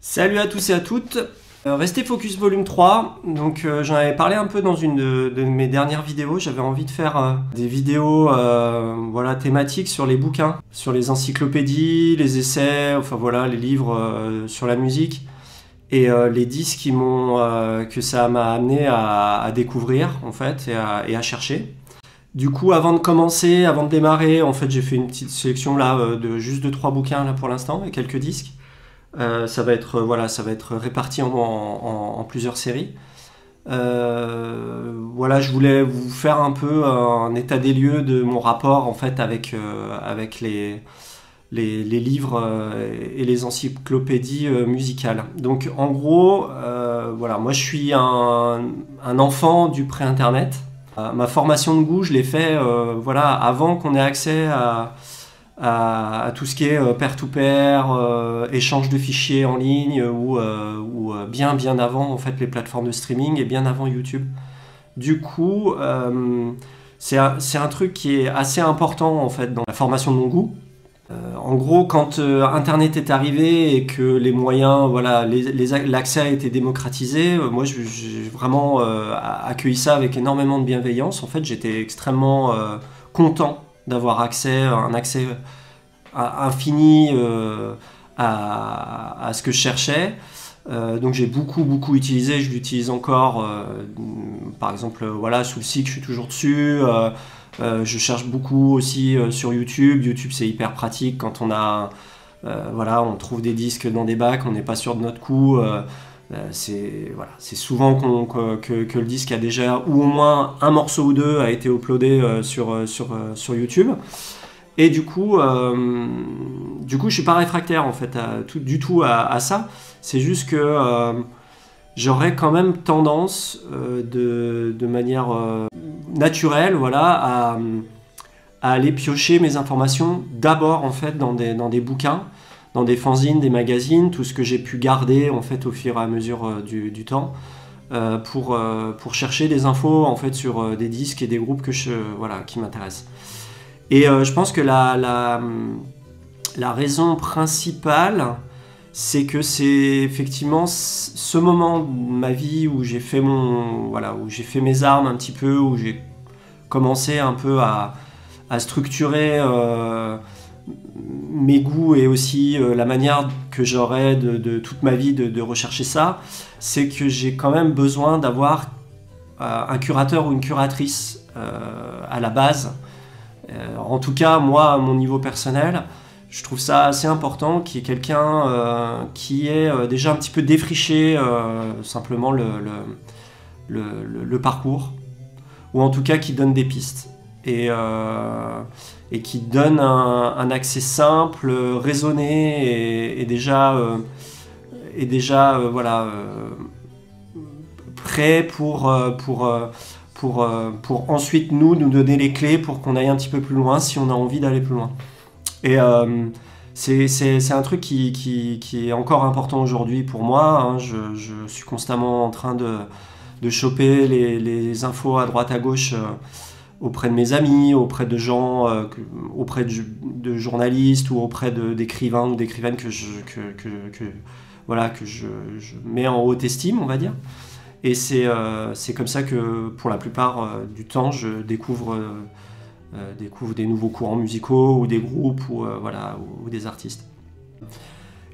Salut à tous et à toutes. Restez Focus Volume 3. Donc j'en avais parlé un peu dans une de mes dernières vidéos. J'avais envie de faire des vidéos voilà, thématiques sur les bouquins, sur les encyclopédies, les essais, enfin voilà, les livres sur la musique et les disques que ça m'a amené à découvrir en fait et à chercher. Du coup, avant de démarrer, en fait, j'ai fait une petite sélection là de juste 2-3 bouquins là pour l'instant et quelques disques. Ça va être réparti en plusieurs séries. Voilà, je voulais vous faire un peu un état des lieux de mon rapport en fait avec les livres et les encyclopédies musicales. Donc en gros, voilà, moi je suis un enfant du pré-internet. Ma formation de goût, je l'ai fait voilà, avant qu'on ait accès à tout ce qui est pair-to-pair, échange de fichiers en ligne ou bien avant en fait les plateformes de streaming et bien avant YouTube. Du coup, c'est un truc qui est assez important en fait dans la formation de mon goût. En gros, quand Internet est arrivé et que les moyens, voilà, l'accès a été démocratisé, moi j'ai vraiment accueilli ça avec énormément de bienveillance. En fait, j'étais extrêmement content d'avoir un accès infini à ce que je cherchais. Donc j'ai beaucoup utilisé, je l'utilise encore. Par exemple, voilà, sous le SIG, je suis toujours dessus. Je cherche beaucoup aussi sur YouTube. YouTube, c'est hyper pratique quand voilà, on trouve des disques dans des bacs, on n'est pas sûr de notre coup. C'est souvent que le disque a déjà, ou au moins un morceau ou deux a été uploadé sur YouTube. Et du coup, je suis pas réfractaire en fait du tout à ça. C'est juste que j'aurais quand même tendance de manière naturelle, voilà, à aller piocher mes informations d'abord en fait dans des bouquins, dans des fanzines, des magazines, tout ce que j'ai pu garder en fait au fur et à mesure du temps, pour chercher des infos en fait sur des disques et des groupes qui m'intéressent. Et je pense que la raison principale, c'est que c'est effectivement ce moment de ma vie où j'ai fait où j'ai fait mes armes un petit peu, où j'ai commencé un peu à structurer mes goûts et aussi la manière que j'aurais de toute ma vie de rechercher ça. C'est que j'ai quand même besoin d'avoir un curateur ou une curatrice à la base. En tout cas, moi, à mon niveau personnel, je trouve ça assez important qu'il y ait quelqu'un qui ait déjà un petit peu défriché simplement le parcours, ou en tout cas qui donne des pistes, et qui donne un accès simple, raisonné, et déjà voilà, prêt pour ensuite nous donner les clés pour qu'on aille un petit peu plus loin si on a envie d'aller plus loin. Et c'est un truc qui est encore important aujourd'hui pour moi, hein. Je suis constamment en train de choper les infos à droite à gauche auprès de mes amis, auprès de gens, auprès de journalistes ou auprès d'écrivains ou d'écrivaines que je mets en haute estime, on va dire. Et c'est comme ça que pour la plupart du temps je découvre des nouveaux courants musicaux ou des groupes ou des artistes.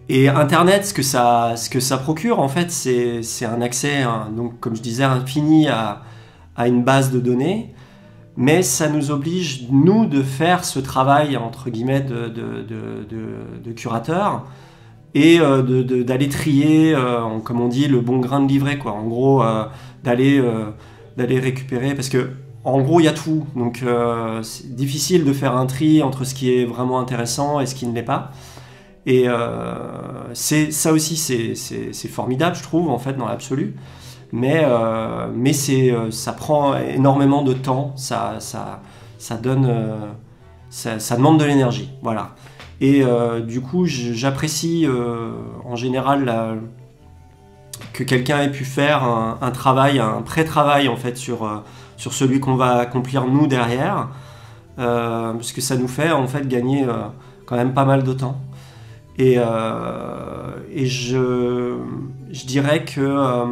Et Internet, ce que ça procure en fait, c'est un accès, donc comme je disais, infini à une base de données, mais ça nous oblige nous de faire ce travail entre guillemets de curateur et d'aller trier, comme on dit, le bon grain de livret, quoi. En gros, d'aller récupérer, parce que en gros, il y a tout, donc c'est difficile de faire un tri entre ce qui est vraiment intéressant et ce qui ne l'est pas. Et ça aussi, c'est formidable, je trouve, en fait, dans l'absolu. Mais ça prend énormément de temps, ça demande de l'énergie, voilà. Et du coup, j'apprécie en général que quelqu'un ait pu faire un travail, un pré-travail en fait sur celui qu'on va accomplir nous derrière, parce que ça nous fait en fait gagner quand même pas mal de temps. Et je dirais que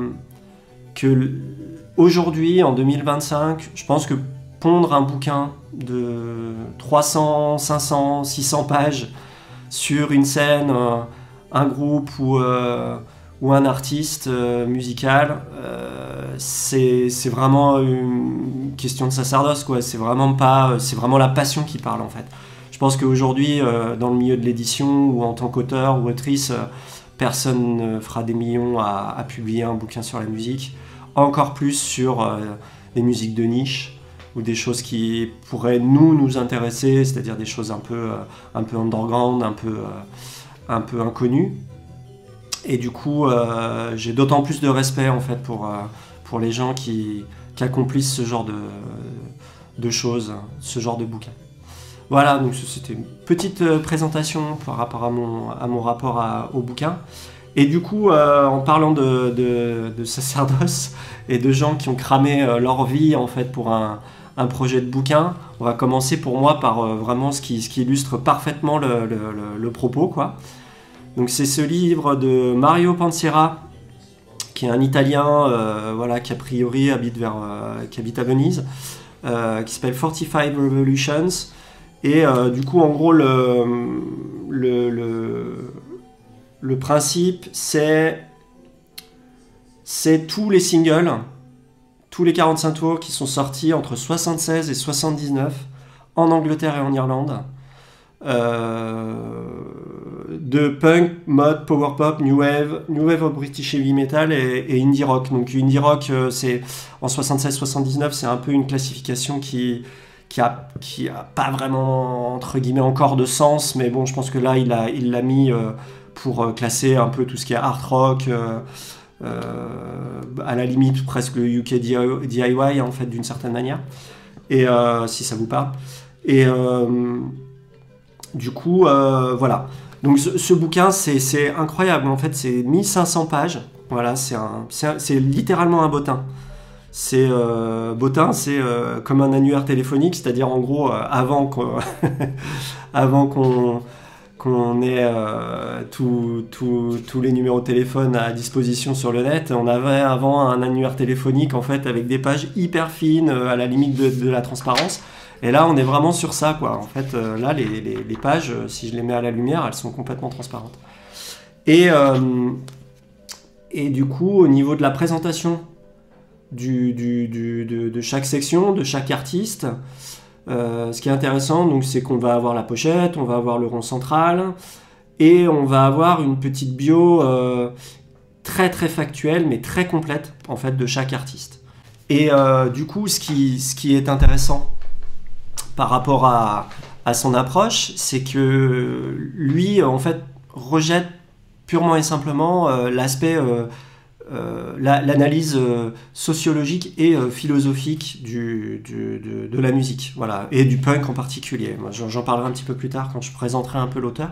aujourd'hui, en 2025, je pense que pondre un bouquin de 300, 500, 600 pages sur une scène, un groupe ou un artiste musical, c'est vraiment une question de sacerdoce, quoi. C'est vraiment la passion qui parle, en fait. Je pense qu'aujourd'hui, dans le milieu de l'édition ou en tant qu'auteur ou autrice, personne ne fera des millions à publier un bouquin sur la musique, encore plus sur des musiques de niche ou des choses qui pourraient nous intéresser, c'est-à-dire des choses un peu underground, un peu inconnues. Et du coup, j'ai d'autant plus de respect, en fait, pour les gens qui accomplissent ce genre de choses, ce genre de bouquins. Voilà, donc c'était une petite présentation par rapport à mon rapport au bouquin. Et du coup, en parlant de sacerdoce et de gens qui ont cramé leur vie, en fait, pour un projet de bouquin, on va commencer pour moi par vraiment ce qui illustre parfaitement le propos, quoi. Donc c'est ce livre de Mario Pansera, qui est un Italien, qui a priori habite à Venise, qui s'appelle 45 Revolutions. Et du coup, en gros, le principe, c'est tous les singles, tous les 45 tours qui sont sortis entre 76 et 79 en Angleterre et en Irlande, de punk, mod, power pop, new wave of British heavy metal et indie rock. Donc indie rock, c'est en 76-79, c'est un peu une classification qui a pas vraiment, entre guillemets, encore de sens, mais bon, je pense que là, il l'a mis pour classer un peu tout ce qui est art rock, à la limite presque le UK DIY, en fait, d'une certaine manière, et si ça vous parle. Et du coup, voilà. Donc ce bouquin, c'est incroyable, en fait, c'est 1500 pages, voilà, c'est littéralement un bottin. C'est comme un annuaire téléphonique, c'est-à-dire en gros avant qu'on ait tous les numéros de téléphone à disposition sur le net, on avait avant un annuaire téléphonique, en fait, avec des pages hyper fines, à la limite de la transparence. Et là, on est vraiment sur ça, quoi. En fait, là, les pages, si je les mets à la lumière, elles sont complètement transparentes. Et du coup, au niveau de la présentation de chaque section, de chaque artiste, ce qui est intéressant, donc, c'est qu'on va avoir la pochette, on va avoir le rond central, et on va avoir une petite bio très très factuelle, mais très complète, en fait, de chaque artiste. Et du coup, ce qui est intéressant par rapport à son approche, c'est que lui, en fait, rejette purement et simplement l'aspect, l'analyse sociologique et philosophique de la musique, voilà, et du punk en particulier. Moi, j'en parlerai un petit peu plus tard quand je présenterai un peu l'auteur,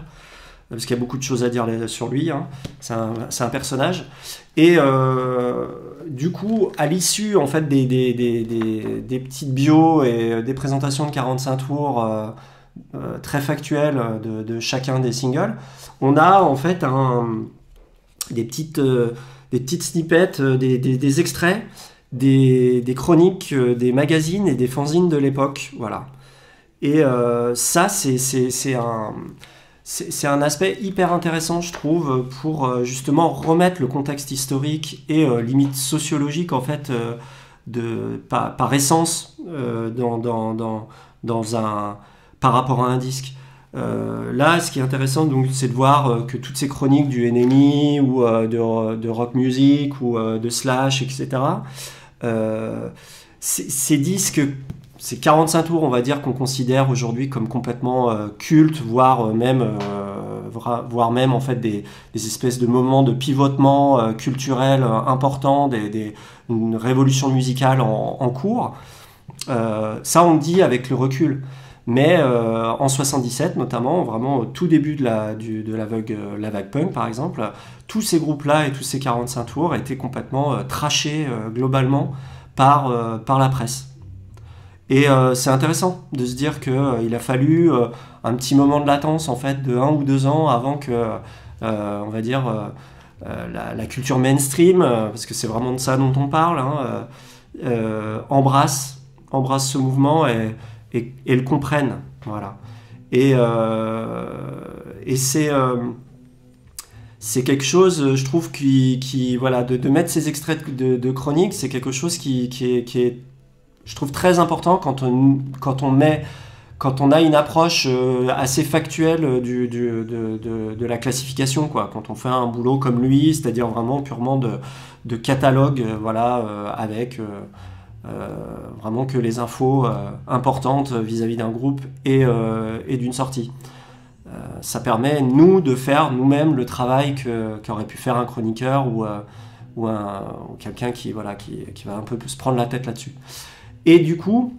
parce qu'il y a beaucoup de choses à dire sur lui, hein. C'est un personnage. Et du coup, à l'issue, en fait, des petites bios et des présentations de 45 tours très factuelles de chacun des singles, on a en fait des petites snippets, des extraits, des chroniques, des magazines et des fanzines de l'époque, voilà. Et ça, c'est un aspect hyper intéressant, je trouve, pour justement remettre le contexte historique et limite sociologique, en fait, par essence, par rapport à un disque. Là, ce qui est intéressant, donc, c'est de voir que toutes ces chroniques du NME ou de rock music ou de Slash, etc., ces disques, ces 45 tours, on va dire, qu'on considère aujourd'hui comme complètement cultes, voire même en fait des espèces de moments de pivotement culturel important, une révolution musicale en cours. Ça, on le dit avec le recul. Mais en 77, notamment, vraiment au tout début de la vague punk, par exemple, tous ces groupes-là et tous ces 45 tours étaient complètement trashés globalement par la presse. Et c'est intéressant de se dire qu'il a fallu un petit moment de latence, en fait, de 1 ou 2 ans avant que, on va dire, la culture mainstream, parce que c'est vraiment de ça dont on parle, hein, embrasse ce mouvement et le comprenne. Voilà. Et c'est quelque chose, je trouve, voilà, de mettre ces extraits de chroniques, c'est quelque chose qui est, je trouve, très important quand on a une approche assez factuelle de la classification, quoi. Quand on fait un boulot comme lui, c'est-à-dire vraiment purement de catalogue, voilà, avec vraiment que les infos importantes vis-à-vis d'un groupe et d'une sortie. Ça permet, nous, de faire nous-mêmes le travail qu'aurait pu faire un chroniqueur ou quelqu'un qui va un peu se prendre la tête là-dessus. Et du coup,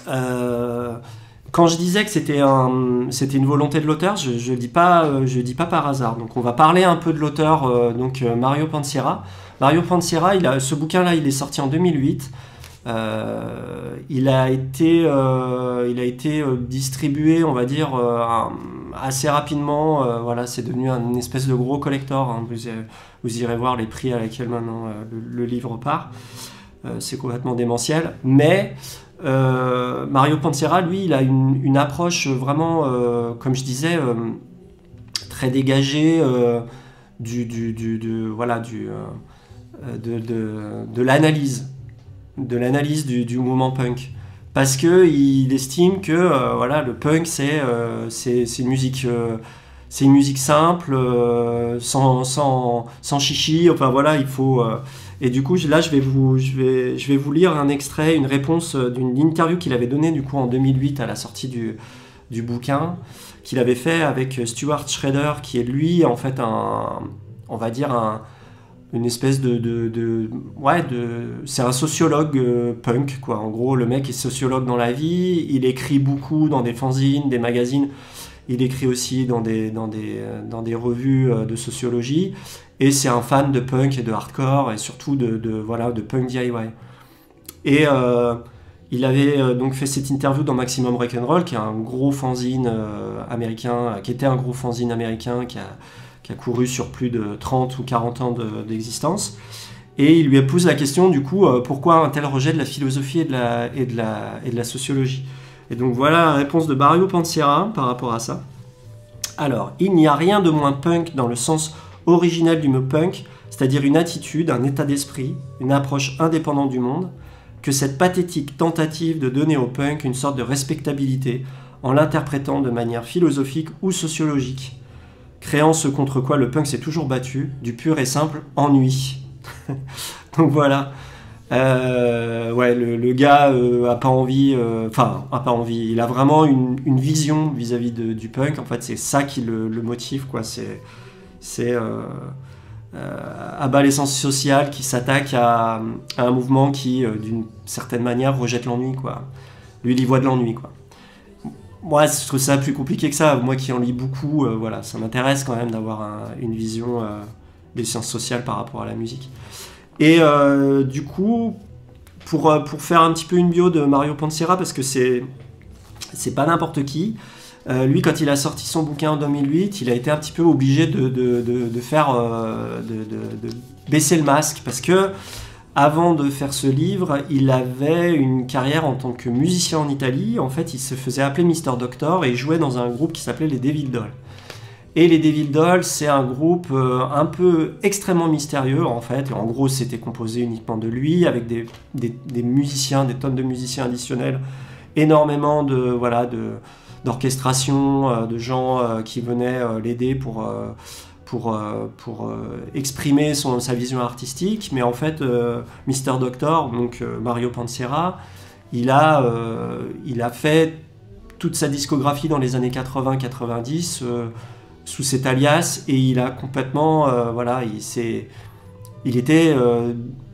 quand je disais que c'était une volonté de l'auteur, je dis pas par hasard. Donc on va parler un peu de l'auteur, Mario Pansierra. Mario Pansierra, ce bouquin-là, il est sorti en 2008. Il a été distribué, on va dire, assez rapidement. Voilà, c'est devenu une espèce de gros collector. Hein. Vous irez voir les prix à laquelle maintenant le livre part. C'est complètement démentiel. Mais Mario Pansierra, lui, il a une approche vraiment, comme je disais, très dégagée de l'analyse. De l'analyse du mouvement punk, parce que il estime que le punk c'est une musique simple, sans chichi, enfin voilà, il faut et du coup là je vais vous lire un extrait, une réponse d'une interview qu'il avait donnée du coup en 2008 à la sortie du bouquin, qu'il avait fait avec Stuart Schrader, qui est lui en fait une espèce c'est un sociologue punk, quoi. En gros, le mec est sociologue dans la vie, il écrit beaucoup dans des fanzines, des magazines, il écrit aussi dans des revues de sociologie, et c'est un fan de punk et de hardcore, et surtout de punk DIY. Et il avait donc fait cette interview dans Maximum Rock'n'Roll, qui est un gros fanzine américain, qui était un gros fanzine américain, qui a couru sur plus de 30 ou 40 ans d'existence. Et il lui pose la question, du coup, pourquoi un tel rejet de la philosophie et de la sociologie. Et donc voilà la réponse de Mario Pansierra par rapport à ça. Alors, il n'y a rien de moins punk dans le sens originel du mot punk, c'est-à-dire une attitude, un état d'esprit, une approche indépendante du monde, que cette pathétique tentative de donner au punk une sorte de respectabilité en l'interprétant de manière philosophique ou sociologique, créant ce contre quoi le punk s'est toujours battu, du pur et simple ennui. Donc voilà. Le gars a pas envie, il a vraiment une vision vis-à-vis du punk. En fait, c'est ça qui le motive, quoi. C'est abat l'essence sociale qui s'attaque à un mouvement qui, d'une certaine manière, rejette l'ennui, quoi. Lui, il y voit de l'ennui, quoi. Moi, je trouve ça plus compliqué que ça. Moi qui en lis beaucoup, ça m'intéresse quand même d'avoir une vision des sciences sociales par rapport à la musique. Et du coup, pour faire un petit peu une bio de Mario Pansierra, parce que c'est pas n'importe qui, lui, quand il a sorti son bouquin en 2008, il a été un petit peu obligé de baisser le masque, parce que avant de faire ce livre, il avait une carrière en tant que musicien en Italie. En fait, il se faisait appeler Mr. Doctor et il jouait dans un groupe qui s'appelait les Devil Dolls. Et les Devil Dolls, c'est un groupe un peu extrêmement mystérieux, en fait. Et en gros, c'était composé uniquement de lui, avec des musiciens, des tonnes de musiciens additionnels, énormément d'orchestration, de gens qui venaient l'aider pour exprimer sa vision artistique. Mais en fait, Mr. Doctor, donc Mario Pansierra, il a fait toute sa discographie dans les années 80-90 sous cet alias, et il a complètement il était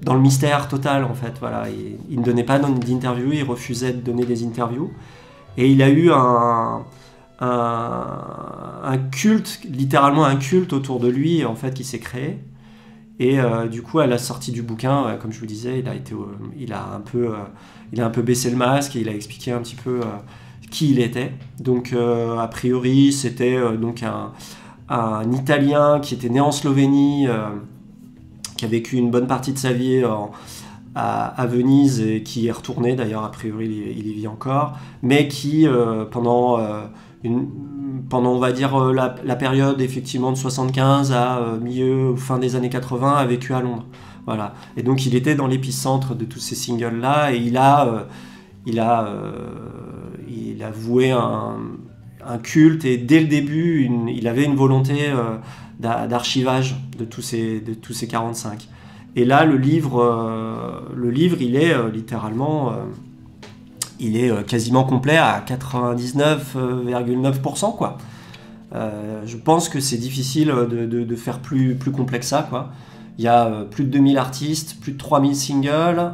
dans le mystère total, en fait. Voilà, il ne donnait pas d'interviews, il refusait de donner des interviews, et il a eu un culte, littéralement un culte autour de lui, en fait, qui s'est créé. Et du coup, à la sortie du bouquin, comme je vous disais, il a un peu baissé le masque et il a expliqué un petit peu qui il était. Donc, a priori, c'était donc un Italien qui était né en Slovénie, qui a vécu une bonne partie de sa vie à Venise et qui est retourné. D'ailleurs, a priori, il y vit encore, mais qui pendant on va dire la période effectivement de 75 à milieu ou fin des années 80 a vécu à Londres. Voilà. Et donc il était dans l'épicentre de tous ces singles là et il a voué un culte et dès le début il avait une volonté d'archivage de tous ces 45. Et là le livre il est littéralement il est quasiment complet à 99,9% quoi. Je pense que c'est difficile de faire plus complexe que ça quoi. Il y a plus de 2000 artistes, plus de 3000 singles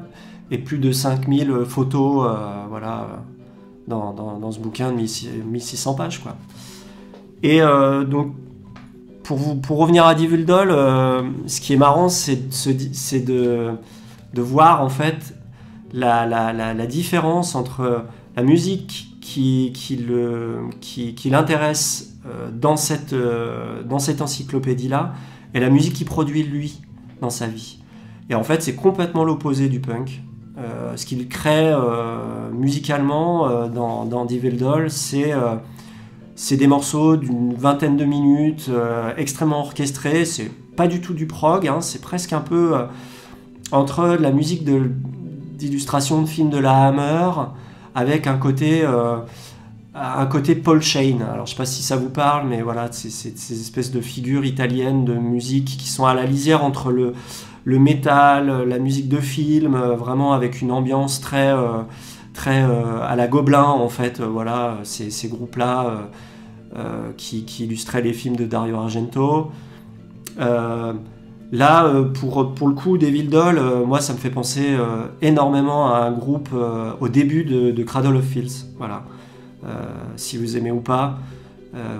et plus de 5000 photos voilà, dans ce bouquin de 1600 pages quoi. Et donc pour revenir à Devil Doll, ce qui est marrant c'est de voir en fait la différence entre la musique qui l'intéresse dans cette encyclopédie-là et la musique qu'il produit lui dans sa vie. Et en fait, c'est complètement l'opposé du punk. Ce qu'il crée musicalement dans Devil Doll, c'est des morceaux d'une vingtaine de minutes, extrêmement orchestrés. C'est pas du tout du prog, hein, c'est presque un peu entre la musique d'illustration de films de la Hammer avec un côté Paul Shane. Alors je sais pas si ça vous parle, mais voilà, c'est ces espèces de figures italiennes de musique qui sont à la lisière entre le métal, la musique de film, vraiment avec une ambiance très à la Gobelin en fait. Voilà, ces groupes-là qui illustraient les films de Dario Argento. Là, pour le coup, Devil Doll, moi, ça me fait penser énormément à un groupe au début de Cradle of Filth. Voilà. Si vous aimez ou pas,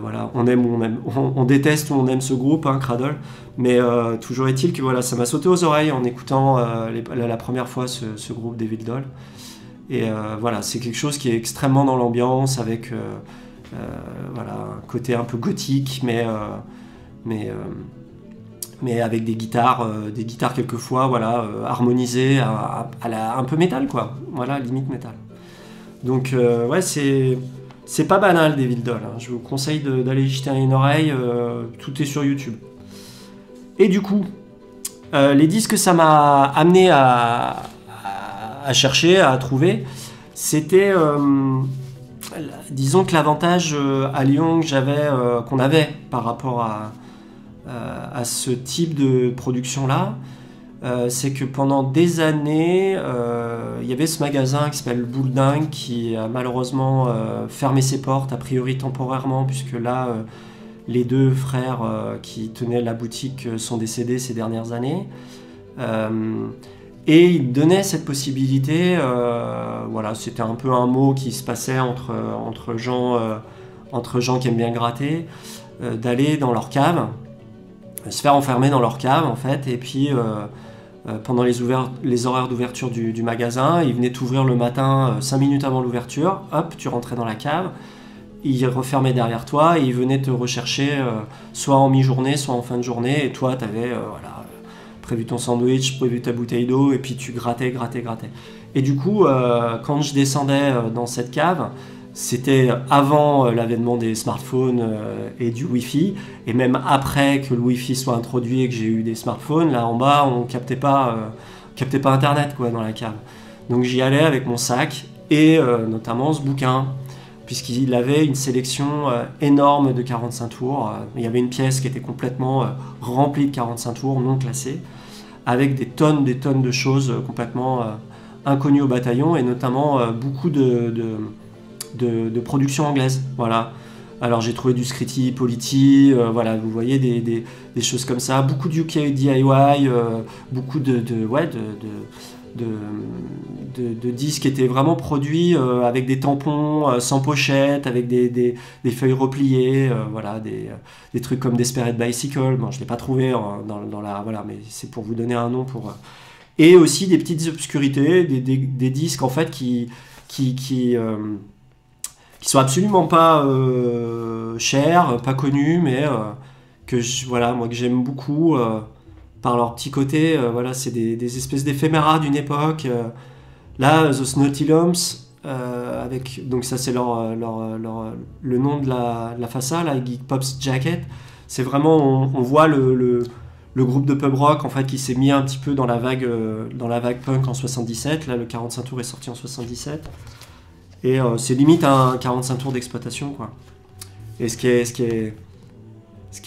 voilà, on aime ou on aime. On déteste ou on aime ce groupe, hein, Cradle. Mais toujours est-il que voilà, ça m'a sauté aux oreilles en écoutant la première fois ce groupe Devil Doll. Et voilà, c'est quelque chose qui est extrêmement dans l'ambiance, avec voilà, un côté un peu gothique, mais avec des guitares quelquefois voilà, harmonisées à un peu métal quoi, voilà, limite métal. Donc ouais, c'est pas banal Devil Doll, hein. Je vous conseille d'aller y jeter une oreille, tout est sur YouTube. Et du coup, les disques que ça m'a amené à chercher, à trouver, c'était disons que l'avantage à Lyon qu'on avait par rapport à ce type de production-là, c'est que pendant des années, il y avait ce magasin qui s'appelle Bouledingue qui a malheureusement fermé ses portes, a priori temporairement, puisque là, les deux frères qui tenaient la boutique sont décédés ces dernières années. Et il donnait cette possibilité, voilà, c'était un peu un mot qui se passait entre gens qui aiment bien gratter, d'aller dans leur cave, se faire enfermer dans leur cave en fait, et puis pendant les horaires d'ouverture du magasin, ils venaient t'ouvrir le matin 5 minutes avant l'ouverture, hop, tu rentrais dans la cave, ils refermaient derrière toi et ils venaient te rechercher soit en mi-journée, soit en fin de journée, et toi t'avais voilà, prévu ton sandwich, prévu ta bouteille d'eau, et puis tu grattais. Et du coup, quand je descendais dans cette cave, c'était avant l'avènement des smartphones et du Wi-Fi, et même après que le Wi-Fi soit introduit et que j'ai eu des smartphones, là en bas on captait pas Internet quoi, dans la cave. Donc j'y allais avec mon sac et notamment ce bouquin, puisqu'il avait une sélection énorme de 45 tours. Il y avait une pièce qui était complètement remplie de 45 tours non classés, avec des tonnes de choses complètement inconnues au bataillon, et notamment beaucoup de production anglaise, voilà. Alors j'ai trouvé du Scritti Politti, voilà, vous voyez des choses comme ça, beaucoup de UK DIY, beaucoup de disques qui étaient vraiment produits avec des tampons sans pochette, avec des feuilles repliées, voilà, des trucs comme Desperate Bicycle. Bon, je ne l'ai pas trouvé dans la... Voilà, mais c'est pour vous donner un nom pour... Et aussi des petites obscurités, des disques en fait qui sont absolument pas chers, pas connus, mais voilà, moi que j'aime beaucoup par leur petit côté. Voilà, c'est des espèces d'éphéméras d'une époque. Là, The Snotty Lumps, donc ça c'est le nom de la façade, la Geek Pop's Jacket. C'est vraiment, on voit le groupe de pub rock en fait qui s'est mis un petit peu dans la vague punk en 77. Là, le 45 tours est sorti en 77. Et c'est limite un 45 tours d'exploitation, quoi. Et ce qui est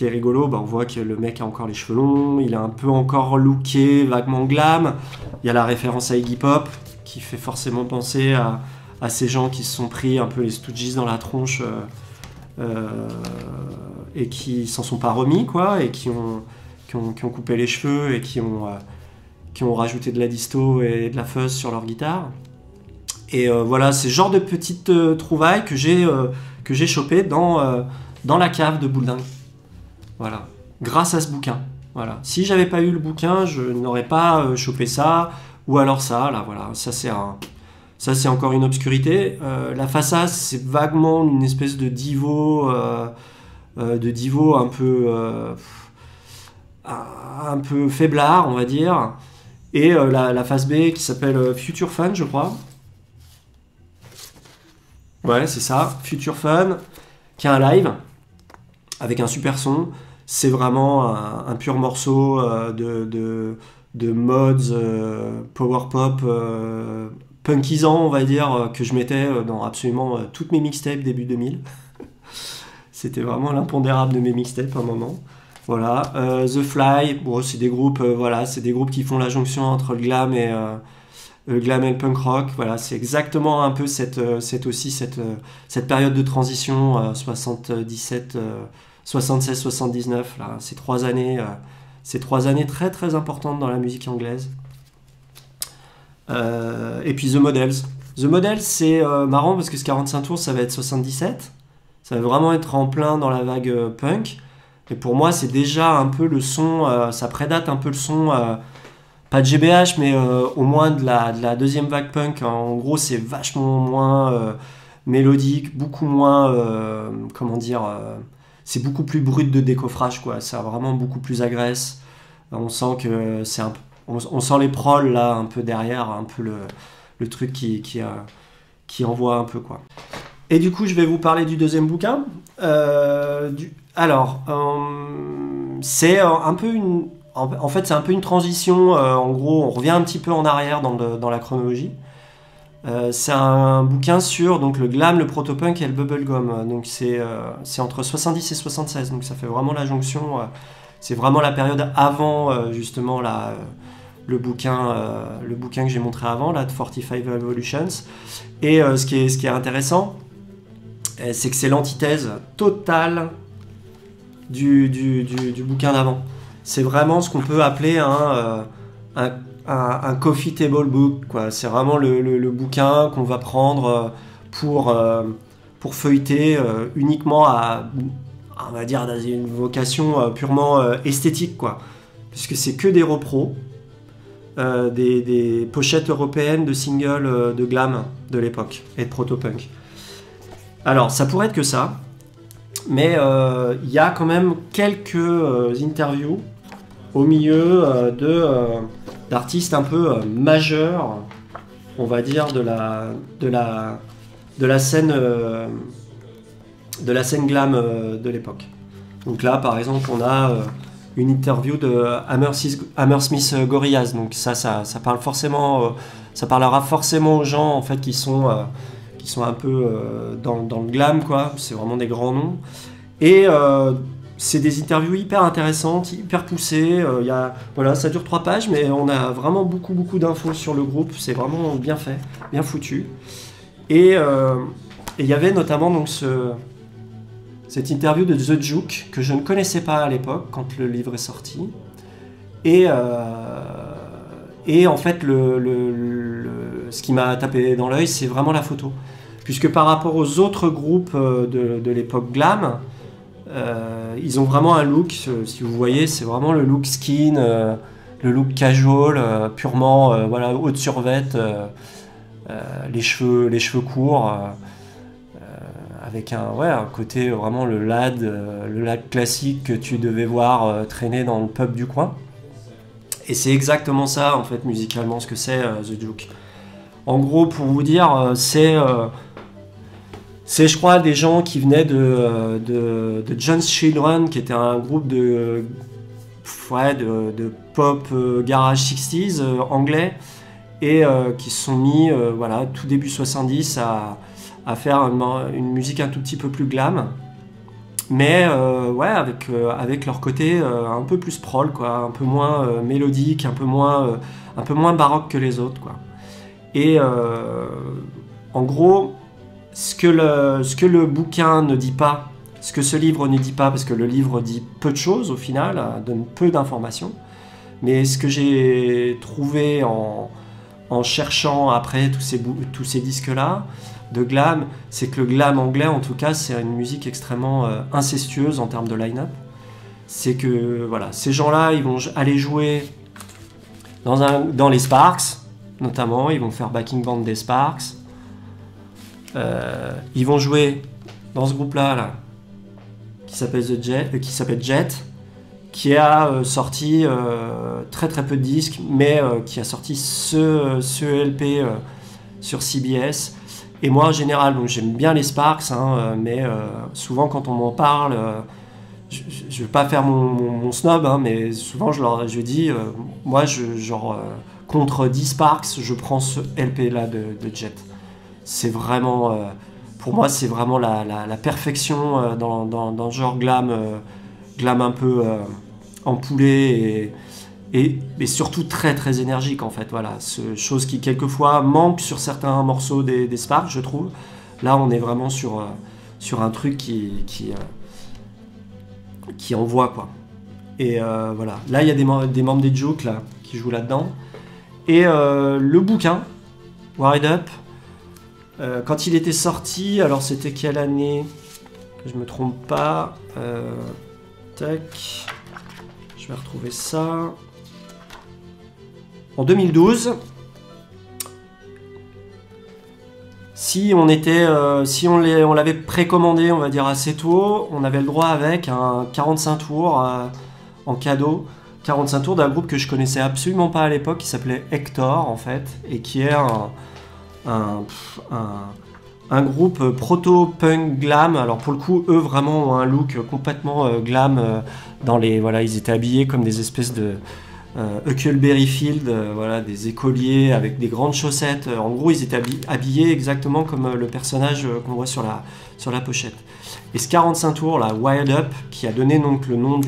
rigolo, bah, on voit que le mec a encore les cheveux longs, il est un peu encore looké, vaguement glam. Il y a la référence à Iggy Pop, qui fait forcément penser à ces gens qui se sont pris un peu les Stooges dans la tronche et qui s'en sont pas remis, quoi, et qui ont coupé les cheveux et qui ont rajouté de la disto et de la fuzz sur leur guitare. Et voilà, c'est le genre de petites trouvailles que j'ai chopé dans la cave de Bouldingue. Voilà, grâce à ce bouquin. Voilà. Si j'avais pas eu le bouquin, je n'aurais pas chopé ça, ou alors ça, là, voilà. Ça, c'est encore une obscurité. La façade, c'est vaguement une espèce de divo un peu faiblard, on va dire. Et la face B qui s'appelle Future Fun, je crois. Ouais, c'est ça, Future Fun, qui est un live avec un super son. C'est vraiment un pur morceau de mods power pop punkisant, on va dire, que je mettais dans absolument toutes mes mixtapes début 2000. C'était vraiment l'impondérable de mes mixtapes à un moment. Voilà, The Fly, bon, c'est des groupes, c'est des groupes qui font la jonction entre le glam et le punk rock. Voilà, c'est exactement un peu cette période de transition 76-79, là, ces trois années très très importantes dans la musique anglaise. Et puis The Models. The Models, c'est marrant parce que ce 45 tours, ça va être 77. Ça va vraiment être en plein dans la vague punk. Et pour moi, c'est déjà un peu le son, ça prédate un peu le son, pas de GBH, mais au moins de la deuxième vague punk. En gros, c'est vachement moins mélodique, beaucoup moins, c'est beaucoup plus brut de décoffrage, quoi. C'est vraiment beaucoup plus agresse. On sent que on sent les prols là, un peu derrière, un peu le truc qui envoie un peu, quoi. Et du coup, je vais vous parler du deuxième bouquin. C'est un peu en fait, c'est un peu une transition. En gros, on revient un petit peu en arrière dans la chronologie. C'est un bouquin sur donc, le glam, le protopunk et le bubblegum. Donc c'est entre 70 et 76. Donc ça fait vraiment la jonction. C'est vraiment la période avant justement le bouquin que j'ai montré avant, là, de 45 Evolutions. Et ce qui est intéressant, c'est que c'est l'antithèse totale du bouquin d'avant. C'est vraiment ce qu'on peut appeler un coffee table book, quoi. C'est vraiment le bouquin qu'on va prendre pour feuilleter uniquement on va dire, dans une vocation purement esthétique, quoi. Puisque c'est que des repros, des pochettes européennes de singles de glam de l'époque et de protopunk. Alors, ça pourrait être que ça, mais il y a quand même quelques interviews au milieu d'artistes un peu majeurs, on va dire, de la scène glam de l'époque. Donc là, par exemple, on a une interview de Hammersmith Gorillaz. Donc ça parle forcément, ça parlera forcément aux gens en fait qui sont un peu dans le glam, quoi. C'est vraiment des grands noms. Et c'est des interviews hyper intéressantes, hyper poussées. Ça dure 3 pages, mais on a vraiment beaucoup d'infos sur le groupe. C'est vraiment bien fait, bien foutu. Et il y avait notamment donc cette interview de The Juke que je ne connaissais pas à l'époque quand le livre est sorti. Et Et en fait, ce qui m'a tapé dans l'œil, c'est vraiment la photo. Puisque par rapport aux autres groupes de l'époque glam, ils ont vraiment un look, si vous voyez, c'est vraiment le look skin, le look casual, purement voilà, haute survette, les cheveux courts, avec un côté vraiment le lad classique que tu devais voir traîner dans le pub du coin. Et c'est exactement ça, en fait, musicalement, ce que c'est The Juke. En gros, pour vous dire, c'est, je crois, des gens qui venaient de John's Children, qui était un groupe de pop garage 60s anglais, et qui se sont mis, voilà, tout début 70 à faire une musique un tout petit peu plus glam. Mais ouais, avec leur côté un peu plus prol, quoi, un peu moins mélodique, un peu moins baroque que les autres, quoi. Et en gros, ce que le bouquin ne dit pas, ce que ce livre ne dit pas, parce que le livre dit peu de choses au final, donne peu d'informations, mais ce que j'ai trouvé en cherchant après tous ces disques-là, de glam, c'est que le glam anglais, en tout cas, c'est une musique extrêmement incestueuse en termes de line-up. C'est que voilà, ces gens-là, ils vont aller jouer dans les Sparks, notamment, ils vont faire backing band des Sparks. Ils vont jouer dans ce groupe-là, qui s'appelle Jet, qui a sorti très très peu de disques, mais qui a sorti ce LP sur CBS. Et moi, en général, j'aime bien les Sparks, mais souvent, quand on m'en parle, je ne vais pas faire mon snob, mais souvent, je dis, moi, contre 10 Sparks, je prends ce LP-là de Jet. C'est vraiment, pour moi, c'est vraiment la perfection dans le genre glam un peu empoulé et surtout très très énergique en fait, voilà, chose qui quelquefois manque sur certains morceaux des Sparks, je trouve. Là on est vraiment sur un truc qui envoie, quoi. Et voilà, là il y a des membres des Juke là, qui jouent là-dedans. Et le bouquin, Wired Up, quand il était sorti, alors c'était quelle année? Que je me trompe pas. Tac, je vais retrouver ça. En 2012, si on l'avait précommandé, on va dire assez tôt, on avait le droit avec un 45 tours en cadeau. 45 tours d'un groupe que je connaissais absolument pas à l'époque, qui s'appelait Hector en fait, et qui est un groupe proto-punk glam. Alors pour le coup, eux vraiment ont un look complètement glam. Voilà, ils étaient habillés comme des espèces de Huckleberry Field, voilà, des écoliers avec des grandes chaussettes. En gros, ils étaient habillés exactement comme le personnage qu'on voit sur la pochette. Et ce 45 tours, là, Wired Up, qui a donné donc le nom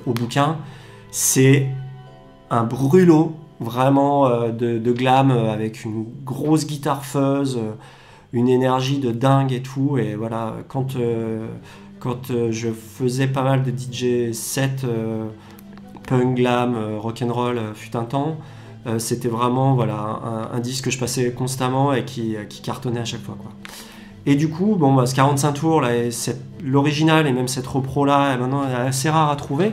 au bouquin, c'est un brûlot vraiment de glam avec une grosse guitare fuzz, une énergie de dingue et tout. Et voilà, quand je faisais pas mal de DJ sets punk, glam, rock'n'roll fut un temps, c'était vraiment voilà, un disque que je passais constamment et qui cartonnait à chaque fois, quoi. Et du coup, ce 45 tours, là, l'original et même cette repro là, maintenant elle est assez rare à trouver.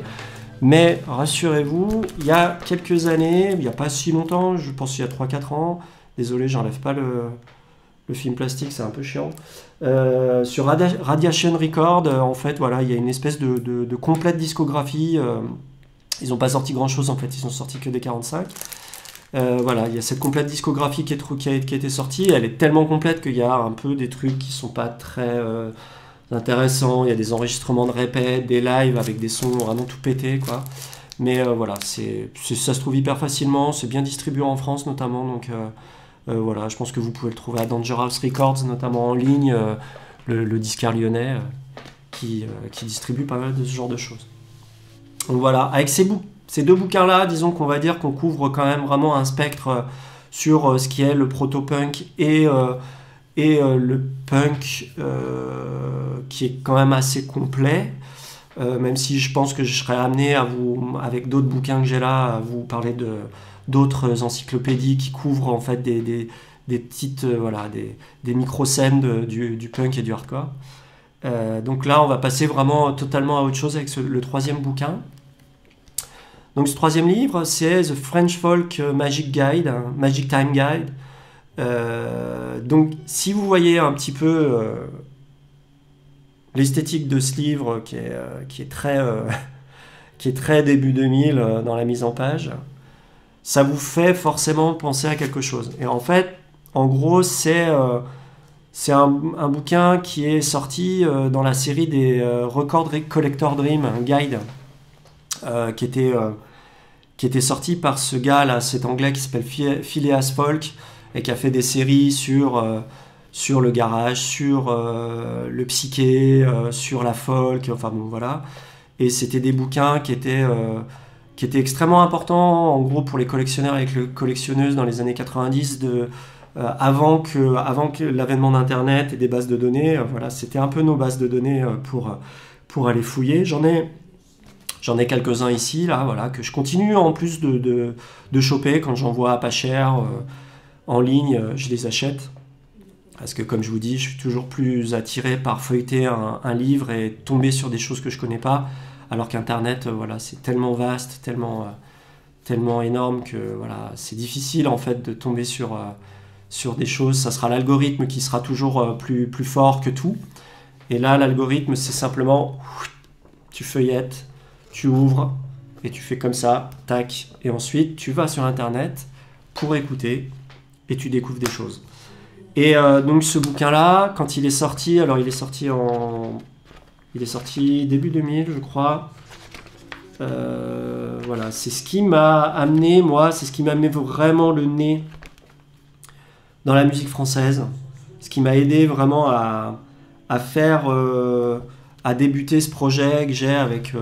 Mais rassurez-vous, il y a quelques années, il n'y a pas si longtemps, je pense qu'il y a 3-4 ans, désolé, j'enlève pas le film plastique, c'est un peu chiant, sur Radiation Record, en fait, voilà, il y a une espèce de complète discographie. Ils n'ont pas sorti grand chose en fait, ils ont sorti que des 45. Voilà, il y a cette complète discographie qui a été sortie, elle est tellement complète qu'il y a un peu des trucs qui sont pas très intéressants, il y a des enregistrements de répète, des lives avec des sons vraiment tout pétés, quoi. Mais voilà, ça se trouve hyper facilement, c'est bien distribué en France notamment, donc voilà, je pense que vous pouvez le trouver à Dangerous Records, notamment en ligne, le disquaire lyonnais qui distribue pas mal de ce genre de choses. Donc voilà, avec ces deux bouquins-là, disons qu'on va dire qu'on couvre quand même vraiment un spectre sur ce qui est le proto-punk et le punk qui est quand même assez complet. même si je pense que je serais amené à avec d'autres bouquins que j'ai là, à vous parler d'autres encyclopédies qui couvrent en fait des petites, voilà, des micro-scènes du punk et du hardcore. Donc là, on va passer vraiment totalement à autre chose avec le troisième bouquin. Donc ce troisième livre, c'est The French Folk Magic Guide, Magic Time Guide. Donc si vous voyez un petit peu l'esthétique de ce livre qui est très, qui est très début 2000 dans la mise en page, ça vous fait forcément penser à quelque chose. Et en fait, en gros, c'est un bouquin qui est sorti dans la série des Record Collector Dream, un guide qui était sorti par ce gars là, cet anglais qui s'appelle Phileas Folk et qui a fait des séries sur le garage, sur le psyché, sur la folk, enfin bon voilà. Et c'était des bouquins qui étaient extrêmement importants en gros pour les collectionneurs et les collectionneuses dans les années 90 avant que l'avènement d'internet et des bases de données, voilà, c'était un peu nos bases de données pour aller fouiller. J'en ai quelques-uns ici là, voilà, que je continue en plus de choper quand j'en vois pas cher en ligne, je les achète parce que comme je vous dis, je suis toujours plus attiré par feuilleter un livre et tomber sur des choses que je connais pas, alors qu'internet, voilà, c'est tellement vaste, tellement énorme que voilà, c'est difficile en fait de tomber sur des choses. Ça sera l'algorithme qui sera toujours plus fort que tout. Et là, l'algorithme, c'est simplement, tu feuillettes, tu ouvres, et tu fais comme ça, tac. Et ensuite, tu vas sur Internet pour écouter, et tu découvres des choses. Et donc ce bouquin-là, quand il est sorti, alors il est sorti début 2000, je crois. Voilà, c'est ce qui m'a amené, moi, c'est ce qui m'a mis vraiment le nez dans la musique française, ce qui m'a aidé vraiment à faire, à débuter ce projet que j'ai avec,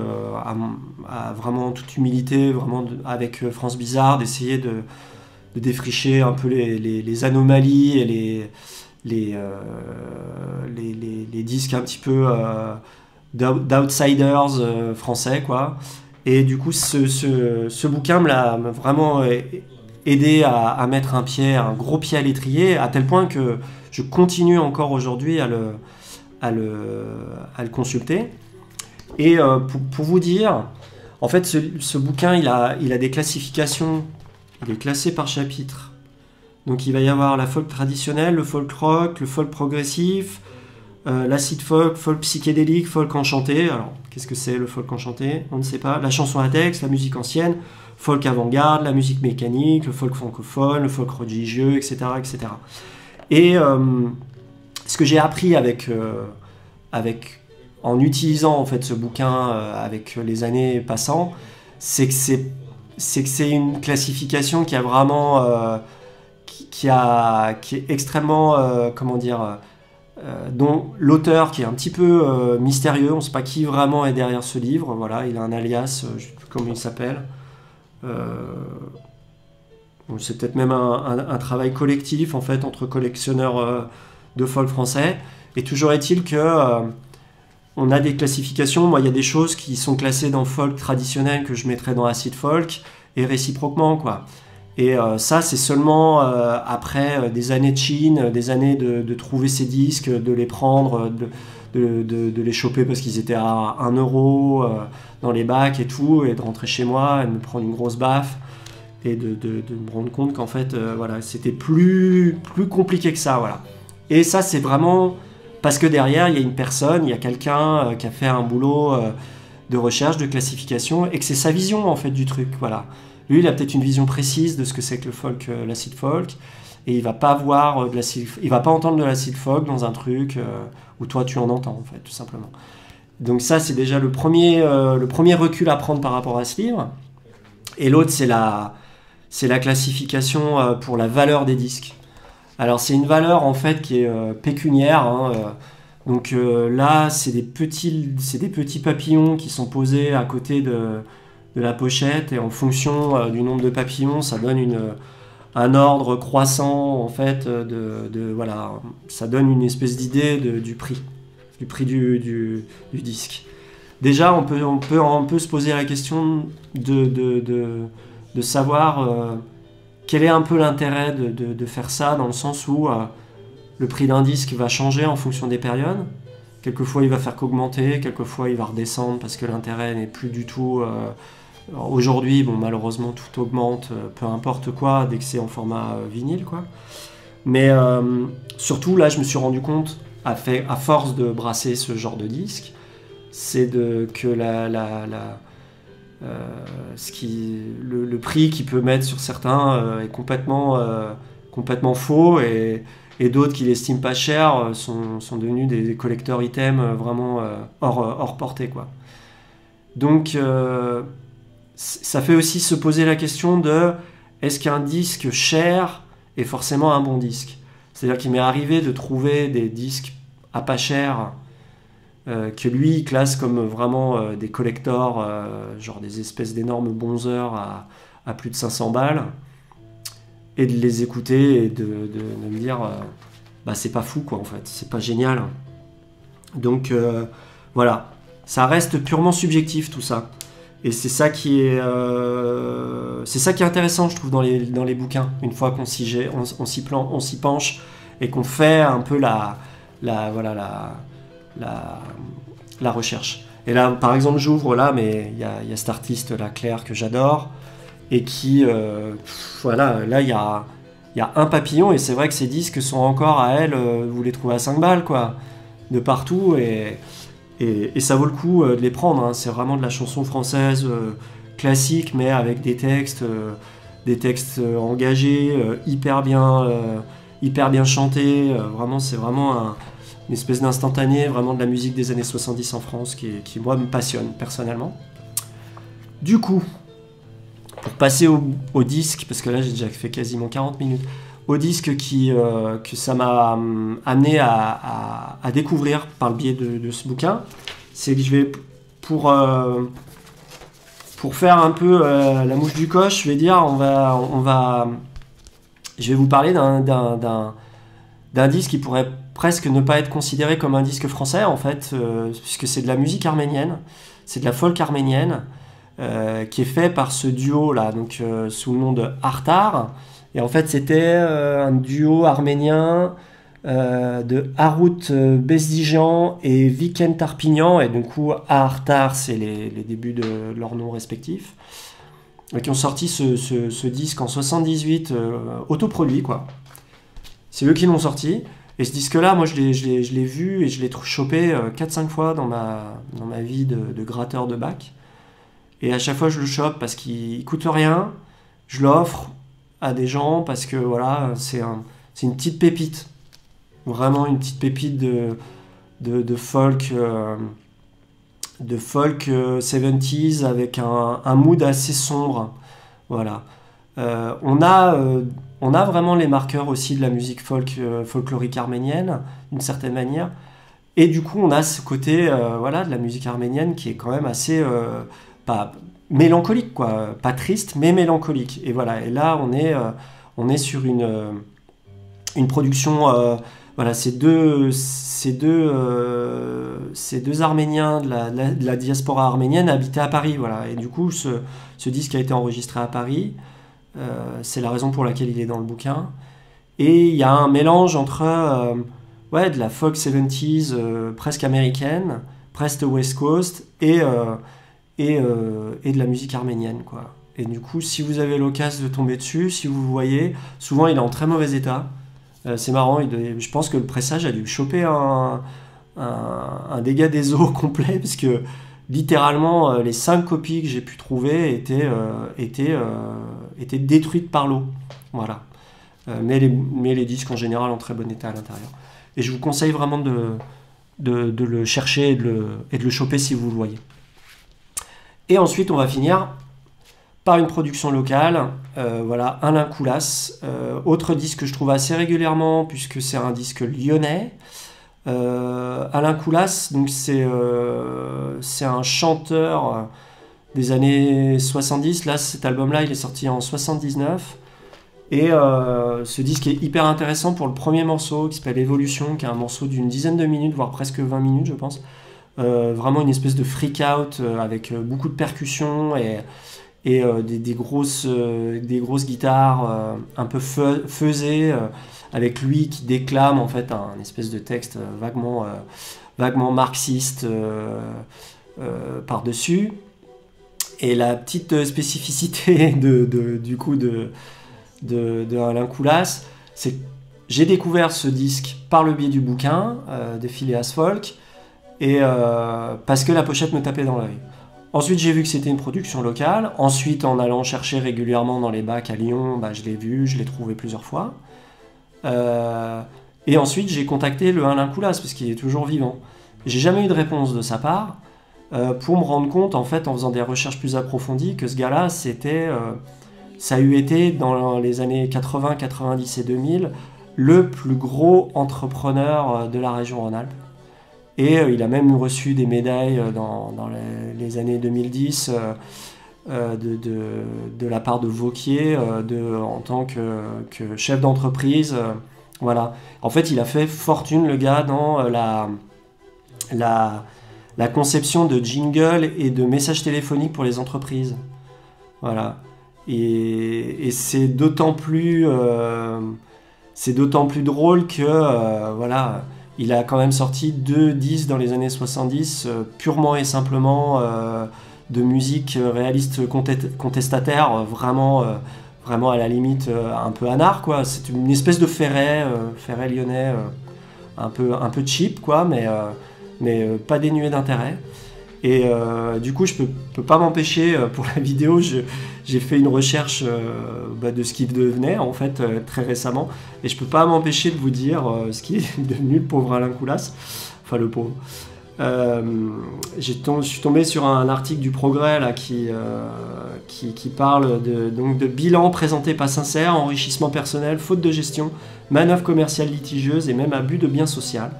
à vraiment toute humilité, vraiment avec France Bizarre, d'essayer de défricher un peu les anomalies et les disques un petit peu d'outsiders français, quoi. Et du coup, ce bouquin m'a vraiment aidé à mettre un gros pied à l'étrier, à tel point que je continue encore aujourd'hui à le consulter. Et pour vous dire, en fait, ce bouquin, il a des classifications. Il est classé par chapitre. Donc il va y avoir la folk traditionnelle, le folk rock, le folk progressif, l'acid folk, folk psychédélique, folk enchanté. Alors, qu'est-ce que c'est le folk enchanté? On ne sait pas. La chanson à texte, la musique ancienne, folk avant-garde, la musique mécanique, le folk francophone, le folk religieux, etc. etc. Et ce que j'ai appris en utilisant en fait ce bouquin avec les années passant, c'est que c'est une classification qui a vraiment qui est extrêmement comment dire, dont l'auteur qui est un petit peu mystérieux, on ne sait pas qui vraiment est derrière ce livre, voilà, il a un alias, je ne sais plus comment il s'appelle, c'est peut-être même un travail collectif en fait entre collectionneurs de folk français, et toujours est-il que on a des classifications. Moi, il y a des choses qui sont classées dans folk traditionnel que je mettrais dans acid folk, et réciproquement, quoi. Et ça, c'est seulement après des années de Chine, des années de trouver ces disques, de les prendre, de les choper parce qu'ils étaient à 1 euro dans les bacs et tout, et de rentrer chez moi et de me prendre une grosse baffe, et de me rendre compte qu'en fait, voilà, c'était plus compliqué que ça, voilà. Et ça, c'est vraiment parce que derrière, il y a une personne, il y a quelqu'un qui a fait un boulot de recherche, de classification, et que c'est sa vision en fait du truc, voilà. Lui, il a peut-être une vision précise de ce que c'est que le folk, l'acid folk, et il va pas voir il va pas entendre de l'acid folk dans un truc où toi tu en entends en fait, tout simplement. Donc ça, c'est déjà le premier recul à prendre par rapport à ce livre. Et l'autre, c'est la classification pour la valeur des disques. Alors c'est une valeur en fait qui est pécuniaire, hein, donc là c'est des petits papillons qui sont posés à côté de la pochette, et en fonction du nombre de papillons, ça donne un ordre croissant en fait voilà, ça donne une espèce d'idée du prix du disque. déjà, on peut se poser la question de savoir quel est un peu l'intérêt de faire ça, dans le sens où le prix d'un disque va changer en fonction des périodes. Quelquefois, il va faire qu'augmenter, quelquefois, il va redescendre parce que l'intérêt n'est plus du tout... Aujourd'hui, bon, malheureusement, tout augmente, peu importe quoi, dès que c'est en format vinyle, quoi. Mais surtout, là, je me suis rendu compte, à force de brasser ce genre de disque, c'est que le prix qu'il peut mettre sur certains est complètement faux, et d'autres qui l'estiment pas cher sont devenus des collector items vraiment hors portée, quoi. Donc ça fait aussi se poser la question de est-ce qu'un disque cher est forcément un bon disque? C'est-à-dire qu'il m'est arrivé de trouver des disques à pas cher que lui il classe comme vraiment des collectors, genre des espèces d'énormes bonzeurs à plus de 500 balles, et de les écouter et de me dire bah c'est pas fou, quoi, en fait, c'est pas génial. Donc voilà, ça reste purement subjectif tout ça, et c'est ça qui est intéressant, je trouve, dans les bouquins, une fois qu'on s'y penche et qu'on fait un peu la recherche. Et là, par exemple, j'ouvre là, mais il y a cet artiste là, Claire, que j'adore, et qui, voilà, là, il y a un papillon, et c'est vrai que ces disques sont encore à elle, vous les trouvez à 5 balles, quoi, de partout, et ça vaut le coup de les prendre, hein. C'est vraiment de la chanson française classique, mais avec des textes engagés, hyper bien chantés, vraiment, c'est vraiment une espèce d'instantané, vraiment de la musique des années 70 en France, qui moi, me passionne, personnellement. Du coup, pour passer au disque, parce que là j'ai déjà fait quasiment 40 minutes, au disque que ça m'a amené à découvrir par le biais de ce bouquin, c'est que je vais, pour faire un peu la mouche du coche, je vais dire, je vais vous parler d'un disque qui pourrait presque ne pas être considéré comme un disque français, en fait, puisque c'est de la musique arménienne, c'est de la folk arménienne, qui est fait par ce duo là, donc sous le nom de Artar. Et en fait, c'était un duo arménien de Harut Bezdijan et Viken Tarpignan, et du coup Artar, c'est les débuts de leurs noms respectifs, qui ont sorti ce disque en 78, autoproduit, quoi. C'est eux qui l'ont sorti. Et ce disque-là, moi, je l'ai vu et je l'ai chopé 4-5 fois dans ma vie de gratteur de bac. Et à chaque fois, je le chope parce qu'il coûte rien. Je l'offre à des gens parce que voilà, c'est une petite pépite. Vraiment une petite pépite de folk, 70s, avec un mood assez sombre. Voilà. On a vraiment les marqueurs aussi de la musique folklorique arménienne, d'une certaine manière. Et du coup, on a ce côté voilà, de la musique arménienne qui est quand même assez... pas mélancolique, quoi, pas triste, mais mélancolique. Et voilà, et là on est sur une production, voilà, ces deux Arméniens de la diaspora arménienne habitaient à Paris, voilà. Et du coup ce disque a été enregistré à Paris, c'est la raison pour laquelle il est dans le bouquin. Et il y a un mélange entre ouais, de la folk 70s presque américaine, presque West Coast, et de la musique arménienne, quoi. Et du coup, si vous avez l'occasion de tomber dessus, si vous voyez, souvent il est en très mauvais état. C'est marrant, je pense que le pressage a dû choper un dégât des eaux complet, parce que littéralement les 5 copies que j'ai pu trouver étaient détruites par l'eau. Voilà. Mais les disques en général en très bon état à l'intérieur. Et je vous conseille vraiment de le chercher et de le choper si vous le voyez. Et ensuite, on va finir par une production locale. Voilà, Alain Koulas, autre disque que je trouve assez régulièrement, puisque c'est un disque lyonnais. Alain Koulas, donc c'est un chanteur des années 70. Là, cet album-là, il est sorti en 79. Et ce disque est hyper intéressant pour le premier morceau, qui s'appelle Évolution, qui est un morceau d'une dizaine de minutes, voire presque 20 minutes, je pense. vraiment une espèce de freak out avec beaucoup de percussions et des grosses guitares un peu fuzzées, avec lui qui déclame en fait un espèce de texte vaguement marxiste par-dessus. Et la petite spécificité du coup de Alain Coulas, c'est que j'ai découvert ce disque par le biais du bouquin de Phileas Folk, et parce que la pochette me tapait dans l'œil. Ensuite, j'ai vu que c'était une production locale. Ensuite, en allant chercher régulièrement dans les bacs à Lyon, bah, je l'ai vu, je l'ai trouvé plusieurs fois. Et ensuite, j'ai contacté le Alain Coulas, parce qu'il est toujours vivant. J'ai jamais eu de réponse de sa part, pour me rendre compte, en fait, en faisant des recherches plus approfondies, que ce gars-là, ça a eu été, dans les années 80, 90 et 2000, le plus gros entrepreneur de la région Rhône-Alpes. Et il a même reçu des médailles dans les années 2010 de la part de Vauquier en tant que chef d'entreprise. Voilà. En fait, il a fait fortune, le gars, dans la conception de jingles et de messages téléphoniques pour les entreprises. Voilà. Et c'est d'autant plus drôle que voilà, il a quand même sorti 2 disques dans les années 70 purement et simplement de musique réaliste contestataire, vraiment à la limite un peu anard, quoi. C'est une espèce de Ferret lyonnais un peu cheap, quoi, mais pas dénué d'intérêt. Et du coup, je peux pas m'empêcher, pour la vidéo, j'ai fait une recherche de ce qu'il devenait, en fait, très récemment. Et je peux pas m'empêcher de vous dire ce qui est devenu le pauvre Alain Coulas. Enfin, le pauvre. Je suis tombé sur un article du Progrès là, qui parle de bilan présenté pas sincère, enrichissement personnel, faute de gestion, manœuvre commerciale litigieuse et même abus de bien social.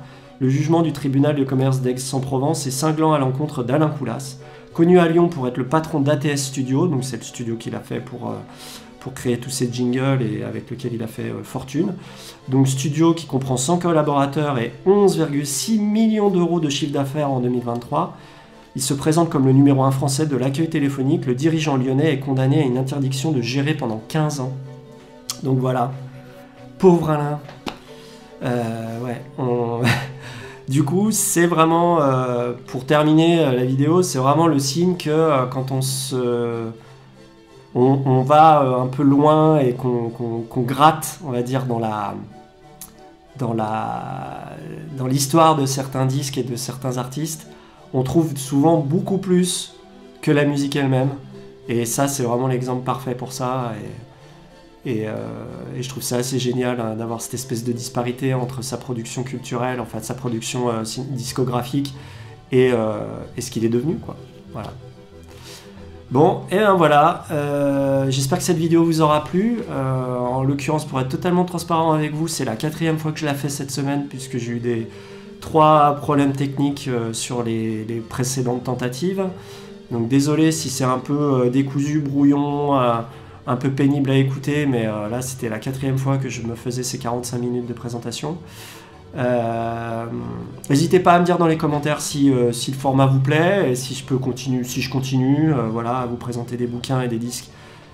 Le jugement du tribunal de commerce d'Aix-en-Provence est cinglant à l'encontre d'Alain Coulas, connu à Lyon pour être le patron d'ATS Studio, donc c'est le studio qu'il a fait pour créer tous ces jingles et avec lequel il a fait fortune. Donc studio qui comprend 100 collaborateurs et 11,6 millions d'euros de chiffre d'affaires en 2023. Il se présente comme le numéro 1 français de l'accueil téléphonique. Le dirigeant lyonnais est condamné à une interdiction de gérer pendant 15 ans. Donc voilà, pauvre Alain. Du coup, c'est vraiment, pour terminer la vidéo, c'est vraiment le signe que quand on va un peu loin et qu'on gratte, on va dire, dans l'histoire de certains disques et de certains artistes, on trouve souvent beaucoup plus que la musique elle-même. Et ça, c'est vraiment l'exemple parfait pour ça. Et je trouve ça assez génial hein, d'avoir cette espèce de disparité entre sa production culturelle, enfin sa production discographique et ce qu'il est devenu, quoi. Voilà. Bon, et ben voilà, j'espère que cette vidéo vous aura plu. En l'occurrence, pour être totalement transparent avec vous, c'est la 4e fois que je la fais cette semaine, puisque j'ai eu 3 problèmes techniques sur les précédentes tentatives. Donc désolé si c'est un peu décousu, brouillon, un peu pénible à écouter, mais là c'était la 4e fois que je me faisais ces 45 minutes de présentation. N'hésitez pas à me dire dans les commentaires si le format vous plaît et si je continue voilà, à vous présenter des bouquins et des disques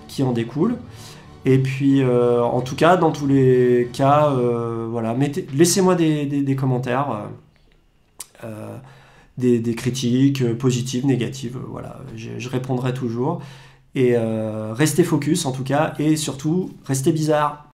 qui en découlent. Et puis en tout cas, dans tous les cas, voilà, laissez-moi des commentaires, des critiques positives, négatives, voilà, je répondrai toujours. Et restez focus en tout cas, et surtout, restez bizarre.